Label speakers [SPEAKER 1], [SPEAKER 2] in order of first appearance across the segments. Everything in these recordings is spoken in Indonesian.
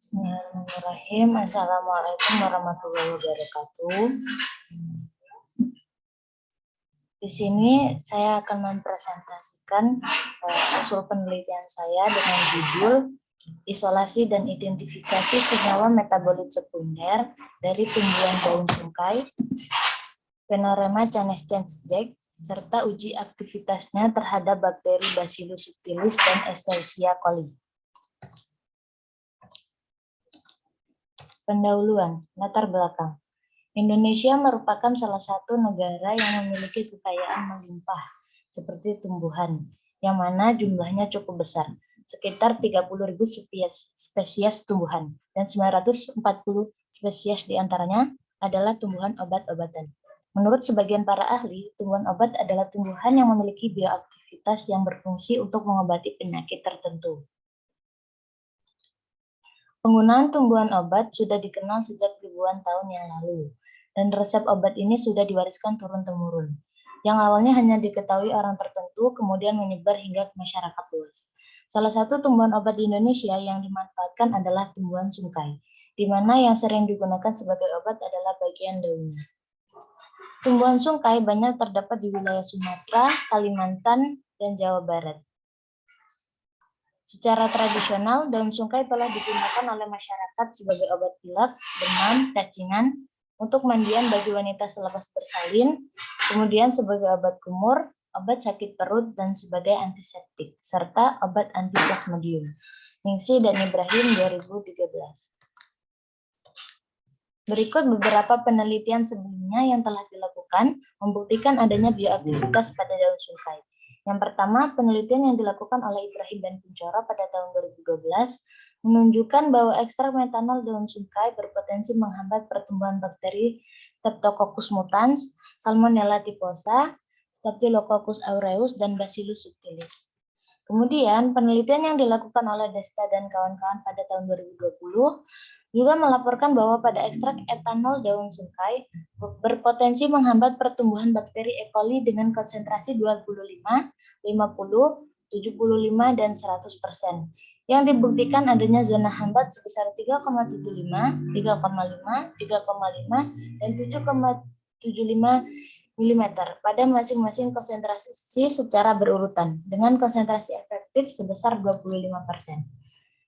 [SPEAKER 1] Bismillahirrahmanirrahim. Assalamualaikum warahmatullahi wabarakatuh. Di sini saya akan mempresentasikan usul penelitian saya dengan judul Isolasi dan Identifikasi Senyawa Metabolit Sekunder dari Tumbuhan Daun Sungkai, Panorama Canes Jack, serta uji aktivitasnya terhadap bakteri Bacillus subtilis dan Escherichia coli. Pendahuluan, latar belakang. Indonesia merupakan salah satu negara yang memiliki kekayaan melimpah, seperti tumbuhan, yang mana jumlahnya cukup besar, sekitar 30.000 spesies tumbuhan, dan 940 spesies diantaranya adalah tumbuhan obat-obatan. Menurut sebagian para ahli, tumbuhan obat adalah tumbuhan yang memiliki bioaktivitas yang berfungsi untuk mengobati penyakit tertentu. Penggunaan tumbuhan obat sudah dikenal sejak ribuan tahun yang lalu, dan resep obat ini sudah diwariskan turun-temurun. Yang awalnya hanya diketahui orang tertentu, kemudian menyebar hingga ke masyarakat luas. Salah satu tumbuhan obat di Indonesia yang dimanfaatkan adalah tumbuhan sungkai, di mana yang sering digunakan sebagai obat adalah bagian daunnya. Tumbuhan sungkai banyak terdapat di wilayah Sumatera, Kalimantan, dan Jawa Barat. Secara tradisional, daun sungkai telah digunakan oleh masyarakat sebagai obat pilek, demam, cacingan, untuk mandian bagi wanita selepas bersalin, kemudian sebagai obat kumur, obat sakit perut, dan sebagai antiseptik, serta obat antiplasmodium. Ningsih dan Ibrahim 2013. Berikut beberapa penelitian sebelumnya yang telah dilakukan membuktikan adanya bioaktivitas pada daun sungkai. Yang pertama, penelitian yang dilakukan oleh Ibrahim dan Kuncoro pada tahun 2012 menunjukkan bahwa ekstrak metanol daun sungkai berpotensi menghambat pertumbuhan bakteri Streptococcus mutans, Salmonella typhosa, Staphylococcus aureus, dan Bacillus subtilis. Kemudian, penelitian yang dilakukan oleh Desta dan kawan-kawan pada tahun 2020 juga melaporkan bahwa pada ekstrak etanol daun sungkai berpotensi menghambat pertumbuhan bakteri E. coli dengan konsentrasi 25, 50, 75, dan 100%. Yang dibuktikan adanya zona hambat sebesar 3,75, 3,5, 3,5, dan 7,75 mm pada masing-masing konsentrasi secara berurutan dengan konsentrasi efektif sebesar 25%.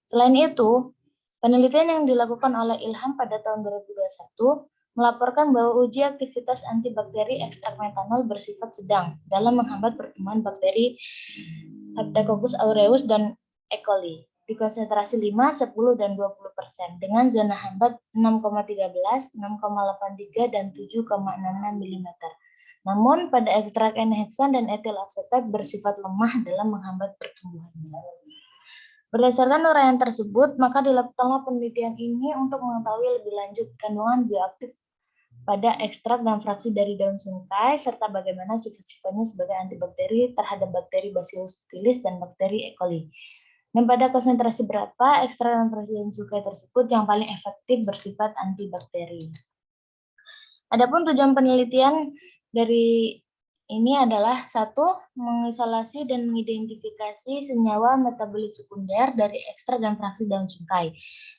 [SPEAKER 1] Selain itu, penelitian yang dilakukan oleh Ilham pada tahun 2021 melaporkan bahwa uji aktivitas antibakteri ekstrak metanol bersifat sedang dalam menghambat pertumbuhan bakteri Staphylococcus aureus dan E. coli di konsentrasi 5, 10, dan 20% dengan zona hambat 6,13, 6,83, dan 7,66 mm. Namun, pada ekstrak N-heksan dan etil asetat bersifat lemah dalam menghambat pertumbuhannya. Berdasarkan uraian tersebut, maka dilakukanlah penelitian ini untuk mengetahui lebih lanjut kandungan bioaktif pada ekstrak dan fraksi dari daun sungkai, serta bagaimana sifat-sifatnya sebagai antibakteri terhadap bakteri Bacillus subtilis dan bakteri E. coli. Dan pada konsentrasi berapa ekstrak dan fraksi daun sungkai tersebut yang paling efektif bersifat antibakteri. Adapun tujuan penelitian dari ini adalah satu, mengisolasi dan mengidentifikasi senyawa metabolit sekunder dari ekstrak dan fraksi daun sungkai.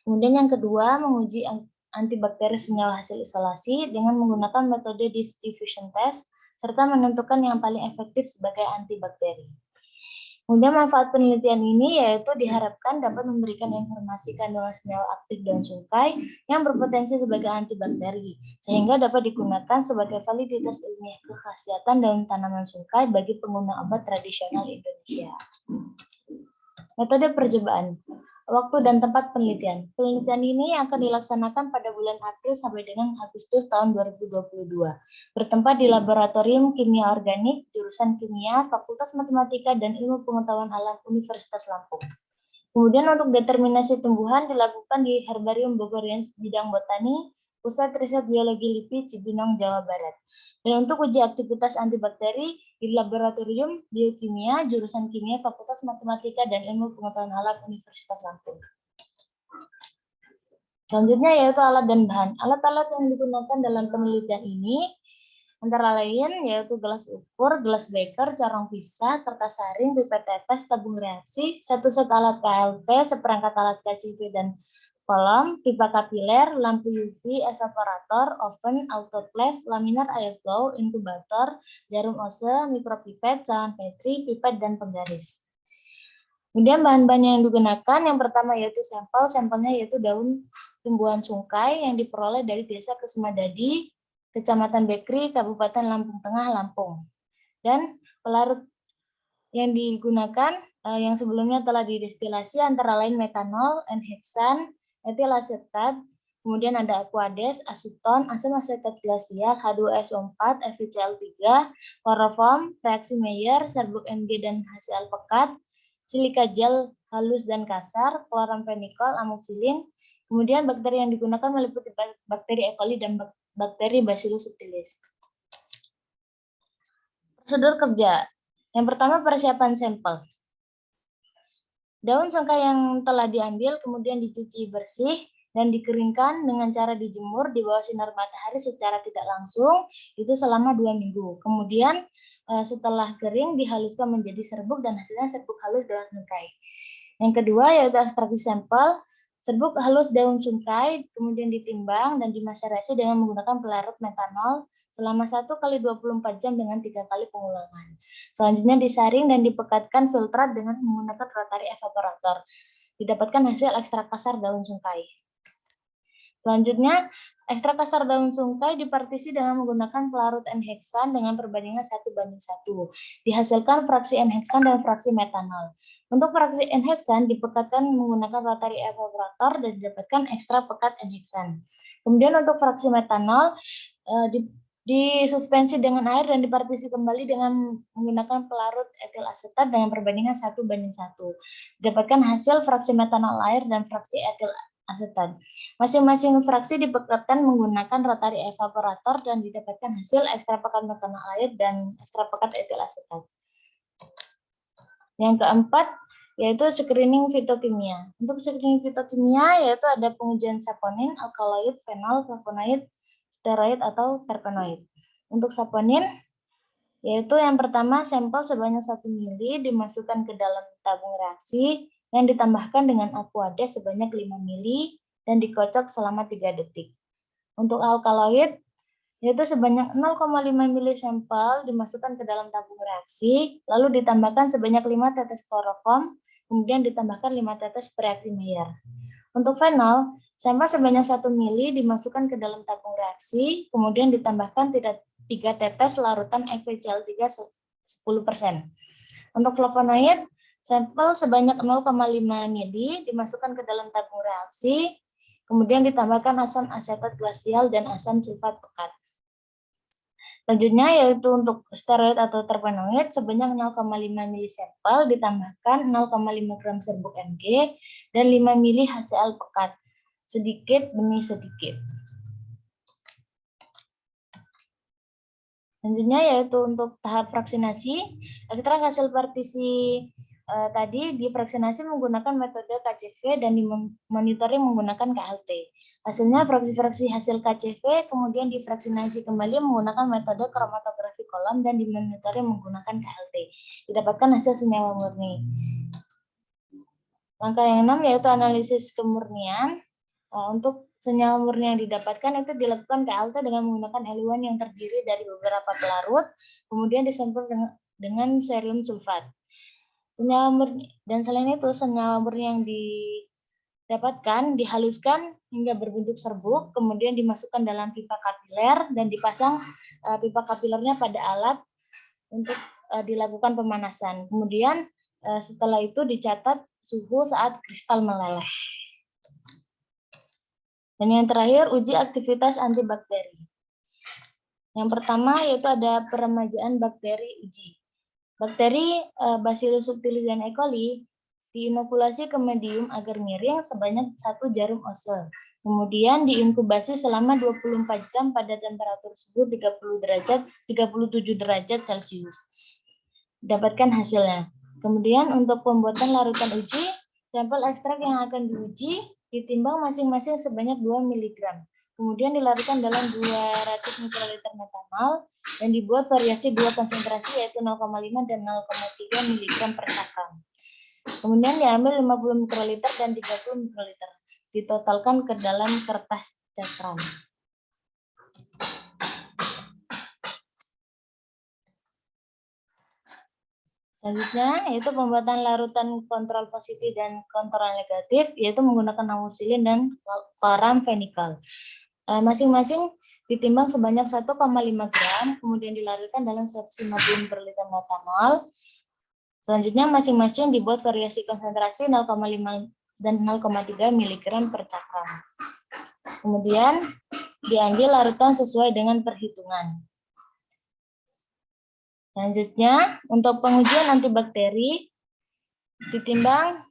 [SPEAKER 1] Kemudian yang kedua, menguji antibakteri senyawa hasil isolasi dengan menggunakan metode distribution test, serta menentukan yang paling efektif sebagai antibakteri. Kemudian manfaat penelitian ini yaitu diharapkan dapat memberikan informasi kandungan senyawa aktif daun sungkai yang berpotensi sebagai antibakteri, sehingga dapat digunakan sebagai validitas ilmiah kekhasiatan daun tanaman sungkai bagi pengguna obat tradisional Indonesia. Metode percobaan, waktu dan tempat penelitian. Penelitian ini akan dilaksanakan pada bulan April sampai dengan Agustus tahun 2022. Bertempat di Laboratorium Kimia Organik, jurusan Kimia, Fakultas Matematika dan Ilmu Pengetahuan Alam Universitas Lampung. Kemudian untuk determinasi tumbuhan dilakukan di Herbarium Bogorians bidang botani, Pusat Riset Biologi LIPI, Cibinong, Jawa Barat. Dan untuk uji aktivitas antibakteri di Laboratorium Biokimia, jurusan Kimia, Fakultas Matematika dan Ilmu Pengetahuan Alam Universitas Lampung. Selanjutnya yaitu alat dan bahan. Alat-alat yang digunakan dalam penelitian ini antara lain yaitu gelas ukur, gelas beker, corong pisah, kertas saring, pipet tetes, tabung reaksi, satu set alat KLP, seperangkat alat KCP dan kolom, pipa kapiler, lampu UV, evaporator, oven, autoclave, laminar airflow, inkubator, jarum ose, mikropipet, saluran petri, pipet, dan penggaris. Kemudian bahan-bahan yang digunakan, yang pertama yaitu sampel, sampelnya yaitu daun tumbuhan sungkai yang diperoleh dari Desa Kesumadadi, Kecamatan Bekri, Kabupaten Lampung Tengah, Lampung. Dan pelarut yang digunakan yang sebelumnya telah didestilasi antara lain metanol, N-heksan, etil asetat, kemudian ada aquades, aseton, asam asetat glasial, H2SO4, FeCl3, kloroform, reaksi Mayer, serbuk Mg dan HCl pekat, silika gel halus dan kasar, kloramfenikol, amoksilin. Kemudian bakteri yang digunakan meliputi bakteri E. coli dan bakteri Bacillus subtilis. Prosedur kerja. Yang pertama, persiapan sampel. Daun sangka yang telah diambil kemudian dicuci bersih dan dikeringkan dengan cara dijemur di bawah sinar matahari secara tidak langsung itu selama 2 minggu. Kemudian setelah kering dihaluskan menjadi serbuk dan hasilnya serbuk halus daun sungkai. Yang kedua yaitu ekstraksi sampel. Serbuk halus daun sungkai kemudian ditimbang dan dimaserasi dengan menggunakan pelarut metanol selama 1 kali 24 jam dengan 3 kali pengulangan. Selanjutnya disaring dan dipekatkan filtrat dengan menggunakan rotary evaporator. Didapatkan hasil ekstrak kasar daun sungkai. Selanjutnya, ekstrak kasar daun sungkai dipartisi dengan menggunakan pelarut N-heksan dengan perbandingan 1:1. Dihasilkan fraksi N-heksan dan fraksi metanol. Untuk fraksi N-heksan dipekatkan menggunakan rotary evaporator dan didapatkan ekstrak pekat N-heksan. Kemudian untuk fraksi metanol disuspensi dengan air dan dipartisi kembali dengan menggunakan pelarut etil asetat dengan perbandingan 1:1. Didapatkan hasil fraksi metanol air dan fraksi etil asetat. Masing-masing fraksi dipekatkan menggunakan rotary evaporator dan didapatkan hasil ekstra pekat metanol air dan ekstra pekat etil asetat. Yang keempat yaitu screening fitokimia. Untuk screening fitokimia yaitu ada pengujian saponin, alkaloid, fenol, flavonoid, steroid atau terpenoid. Untuk saponin, yaitu yang pertama sampel sebanyak 1 ml dimasukkan ke dalam tabung reaksi yang ditambahkan dengan aquades sebanyak 5 ml dan dikocok selama 3 detik. Untuk alkaloid, yaitu sebanyak 0,5 ml sampel dimasukkan ke dalam tabung reaksi, lalu ditambahkan sebanyak 5 tetes kloroform, kemudian ditambahkan 5 tetes reaksi Mayer. Untuk fenol, sampel sebanyak 1 ml dimasukkan ke dalam tabung reaksi, kemudian ditambahkan 3 tetes larutan FeCl3 10%. Untuk flavonoid, sampel sebanyak 0,5 ml dimasukkan ke dalam tabung reaksi, kemudian ditambahkan asam asetat glasial dan asam sulfat pekat. Selanjutnya yaitu untuk steroid atau terpenoid sebanyak 0,5 ml sampel ditambahkan 0,5 gram serbuk Mg dan 5 ml HCl pekat sedikit demi sedikit. Selanjutnya yaitu untuk tahap vaksinasi, ekstrak hasil partisi tadi divaksinasi menggunakan metode KCV dan dimonitoring menggunakan KLT. Hasilnya fraksi-fraksi hasil KCV kemudian divaksinasi kembali menggunakan metode kromatografi kolom dan dimonitoring menggunakan KLT. Didapatkan hasil senyawa murni. Langkah yang 6 yaitu analisis kemurnian. Untuk senyawa murni yang didapatkan itu dilakukan KLT dengan menggunakan eluan yang terdiri dari beberapa pelarut, kemudian disampel dengan serium sulfat. Senyawa murni dan selain itu senyawa murni yang didapatkan dihaluskan hingga berbentuk serbuk, kemudian dimasukkan dalam pipa kapiler dan dipasang pipa kapilernya pada alat untuk dilakukan pemanasan. Kemudian setelah itu dicatat suhu saat kristal meleleh. Dan yang terakhir uji aktivitas antibakteri. Yang pertama yaitu ada peremajaan bakteri uji. Bakteri Bacillus subtilis dan E. coli diinokulasi ke medium agar miring sebanyak 1 jarum ose. Kemudian diinkubasi selama 24 jam pada temperatur suhu 37 derajat Celcius. Dapatkan hasilnya. Kemudian untuk pembuatan larutan uji, sampel ekstrak yang akan diuji ditimbang masing-masing sebanyak 2 mg. Kemudian dilarutkan dalam 200 mikroliter metanol dan dibuat variasi 2 konsentrasi yaitu 0,5 dan 0,3 mg per cakram. Kemudian diambil 50 mikroliter dan 30 mikroliter. ditotalkan ke dalam kertas cakram. Selanjutnya yaitu pembuatan larutan kontrol positif dan kontrol negatif, yaitu menggunakan amosilin dan chloramfenicol. Masing-masing ditimbang sebanyak 1,5 gram, kemudian dilarutkan dalam 150 per liter metanol. Selanjutnya masing-masing dibuat variasi konsentrasi 0,5 dan 0,3 mg per cakram. Kemudian diambil larutan sesuai dengan perhitungan. Selanjutnya, untuk pengujian antibakteri, ditimbang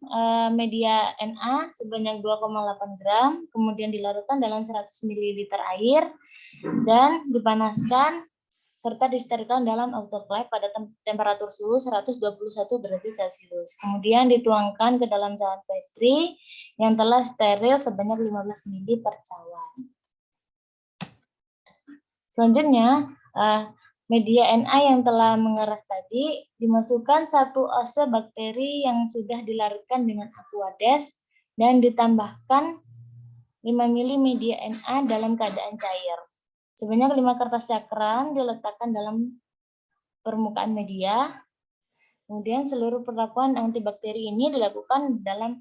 [SPEAKER 1] media Na sebanyak 2,8 gram, kemudian dilarutkan dalam 100 ml air, dan dipanaskan, serta disterilkan dalam autoclave pada temperatur suhu 121 derajat Celcius. Kemudian dituangkan ke dalam cawan Petri yang telah steril sebanyak 15 ml per cawan. Selanjutnya, media Na yang telah mengeras tadi dimasukkan 1 oz bakteri yang sudah dilarutkan dengan Aquades dan ditambahkan 5 ml media Na dalam keadaan cair. Sebanyak 5 kertas cakram diletakkan dalam permukaan media. Kemudian seluruh perlakuan antibakteri ini dilakukan dalam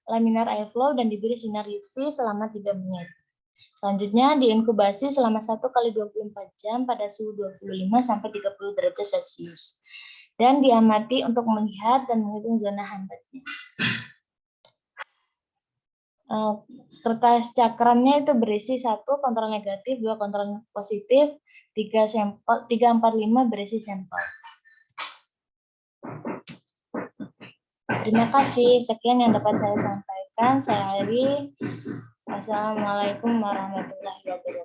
[SPEAKER 1] laminar airflow dan diberi sinar UV selama 3 menit. Selanjutnya diinkubasi selama 1 kali 24 jam pada suhu 25-30 derajat Celcius. Dan diamati untuk melihat dan menghitung zona hambatnya. Kertas cakramnya itu berisi 1 kontrol negatif, 2 kontrol positif, 3 sampel, 3, 4, 5 berisi sampel. Terima kasih. Sekian yang dapat saya sampaikan. Saya akhiri. Wassalamualaikum warahmatullahi wabarakatuh.